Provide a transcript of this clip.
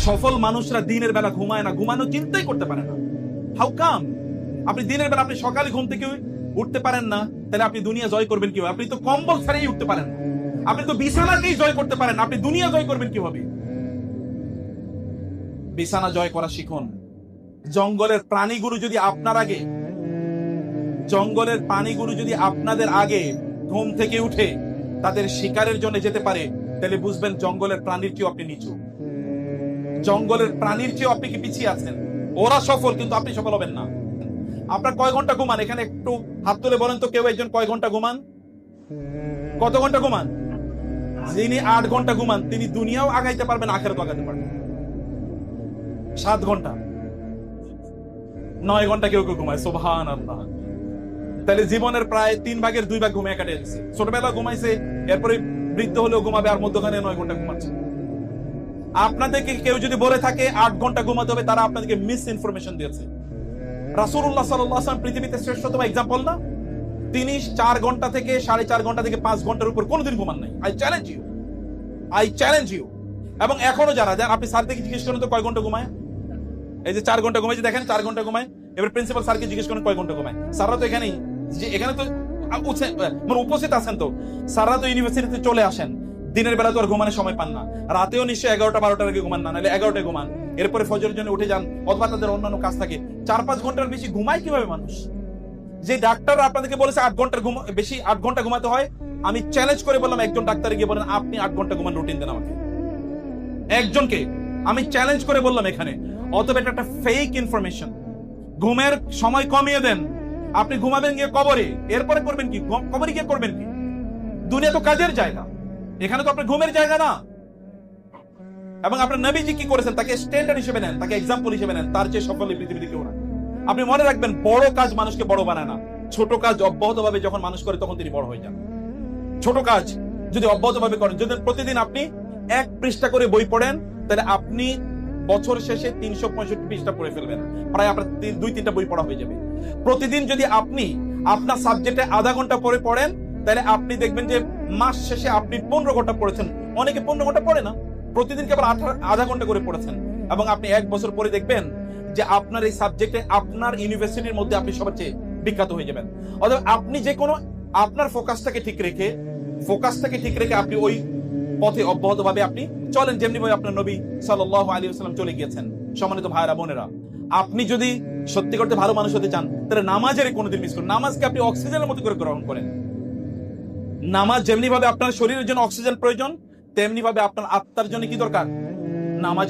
সফল মানুষরা দিনের বেলা ঘুমায় না, ঘুমানো চিন্তাই করতে পারে না। How come? আপনি দিনের বেলা আপনি সকালে ঘুম থেকে উঠতে পারেন না, তাহলে আপনি দুনিয়া জয় করবেন কিভাবে? আপনি তো কম্বল ছাড়াই উঠতে পারেন না, আপনি তো বিছানাকেই জয় করতে পারেন, আপনি দুনিয়া জয় করবেন কিভাবে? বিছানা জয় করা শিখুন। জঙ্গলের প্রাণীগুলো যদি আপনার আগে, জঙ্গলের প্রাণীগুলো যদি আপনাদের আগে ঘুম থেকে উঠে তাদের শিকারের জন্য যেতে পারে, তাহলে বুঝবেন জঙ্গলের প্রাণীর চেয়েও আপনি নিচু, জঙ্গলের প্রাণীর চেয়েও আপনি কি পিছিয়ে আছেন। ওরা সফল, কিন্তু আপনি সফল হবেন না। আপনার কয় ঘন্টা ঘুমান? এখানে একটু হাত তুলে বলেন তো, কেউ একজন কয় ঘন্টা ঘুমান? কত ঘন্টা ঘুমান? যিনি 8 ঘন্টা ঘুমান তিনি দুনিয়াও আগাইতে পারবেন, আখেরাতও আগাইতে পারবেন। 7 ঘন্টা, 9 ঘন্টা কেউ কেউ ঘুমায়, সুবহানাল্লাহ। তাহলে জীবনের প্রায় 3 ভাগের 2 ভাগ ঘুমিয়ে কাটে দিচ্ছে। ছোটবেলা ঘুমাইছে, এরপরে বৃদ্ধ হলেও ঘুমাবে, আর মধ্যখানে 9 ঘন্টা ঘুমাচ্ছে। আপনাদেরকে কেউ যদি বলে থাকে 8 ঘন্টা ঘুমাতে হবে, তারা আপনাদেরকে মিস ইনফরমেশন দিয়েছে। রাসূলুল্লাহ সাল্লাল্লাহু আলাইহি ওয়াসাল্লাম পৃথিবীতে শ্রেষ্ঠতম एग्जांपल না? তিনি 4 ঘন্টা থেকে 4.5 ঘন্টা থেকে 5 ঘন্টার উপর কোনোদিন ঘুমান নাই। I challenge you. এবং এখনো যারা আপনি স্যার থেকে জিজ্ঞেস করেন তো কয় ঘন্টা ঘুমায়? এই যে 4 ঘন্টা ঘুমায়, যে দেখেন 4 ঘন্টা ঘুমায়। এবার প্রিন্সিপাল স্যারকে জিজ্ঞেস করেন কয় ঘন্টা ঘুমায়। স্যাররা তো এখানেই, যে এখানে তো মানে উপস্থিত আছেন, তো স্যাররা তো ইউনিভার্সিটিতে চলে আসেন, দিনের বেলা তো আর ঘুমানোর সময় পান না, রাতেও নিশ্চয়ই 11টা-12টার আগে ঘুমান না, নাহলে 11টায় ঘুমান, এরপরে ফজরের জন্য উঠে যান, অথবা তাদের অন্যান্য কাজ থাকে। 4-5 ঘন্টার বেশি ঘুমায় কিভাবে মানুষ? যে ডাক্তার আপনাদেরকে বলেছে 8 ঘন্টার বেশি 8 ঘন্টা ঘুমাতে হয়, আমি চ্যালেঞ্জ করে বললাম একজন ডাক্তারে গিয়ে বলেন আপনি 8 ঘন্টা ঘুমান রুটিন দেন আমাকে, একজনকে আমি চ্যালেঞ্জ করে বললাম এখানে। অতএব এটা একটা ফেক ইনফরমেশন। ঘুমের সময় কমিয়ে দেন। আপনি ঘুমাবেন গিয়ে কবরে, এরপরে করবেন কি? কবরে গিয়ে করবেন কি? দুনিয়া তো কাজের জায়গা, এখানে তো আপনার ঘুমের জায়গা না। এবং আপনার নবীজি কি করেছেন, তাকে স্ট্যান্ডার্ড হিসেবে নেন, তাকে এক্সাম্পল হিসেবে নেন, তার চেয়ে সফল এই পৃথিবীতে কেউ না। আপনি মনে রাখবেন, বড় কাজ মানুষকে বড় বানায় না, ছোট কাজ অব্যাহতভাবে যখন মানুষ করে তখন তিনি বড় হয়ে যান। ছোট কাজ যদি অব্যাহতভাবে করেন, যদি প্রতিদিন আপনি 1 পৃষ্ঠা করে বই পড়েন, তাহলে আপনি বছর শেষে 365 পৃষ্ঠা পড়ে ফেলবেন, প্রায় আপনার 2-3টা বই পড়া হয়ে যাবে। প্রতিদিন যদি আপনি আপনার সাবজেক্টে আধা ঘন্টা পরে পড়েন, তাহলে আপনি দেখবেন যে মাস শেষে আপনি 15 ঘন্টা পড়েছেন। অনেকে 15 ঘন্টা পড়ে না, প্রতিদিন কেবল আধা ঘন্টা করে পড়েছেন, এবং আপনি 1 বছর পরে দেখবেন যে আপনার এই সাবজেক্টে আপনার ইউনিভার্সিটির মধ্যে আপনি সবার চেয়ে বিখ্যাত হয়ে যাবেন। অথবা আপনি যে কোনো আপনার ফোকাসটাকে ঠিক রেখে আপনি ওই পথে অব্যাহতভাবে আপনি চলেন, যেমনি ভাবে আপনার নবী সাল্লাল্লাহু আলাইহি ওয়াসাল্লাম চলে গিয়েছেন। সম্মানিত ভাইরা বোনেরা, আপনি যদি সত্যি করতে ভালো মানুষ হতে চান, তাহলে নামাজের কোনোদিন মিস করুন। নামাজকে আপনি অক্সিজেনের মতো করে গ্রহণ করেন। নামাজ যেমনি ভাবে আপনার শরীরের জন্য অক্সিজেন প্রয়োজন, তেমনি ভাবে আপনার আত্মার জন্য কি দরকার? নামাজ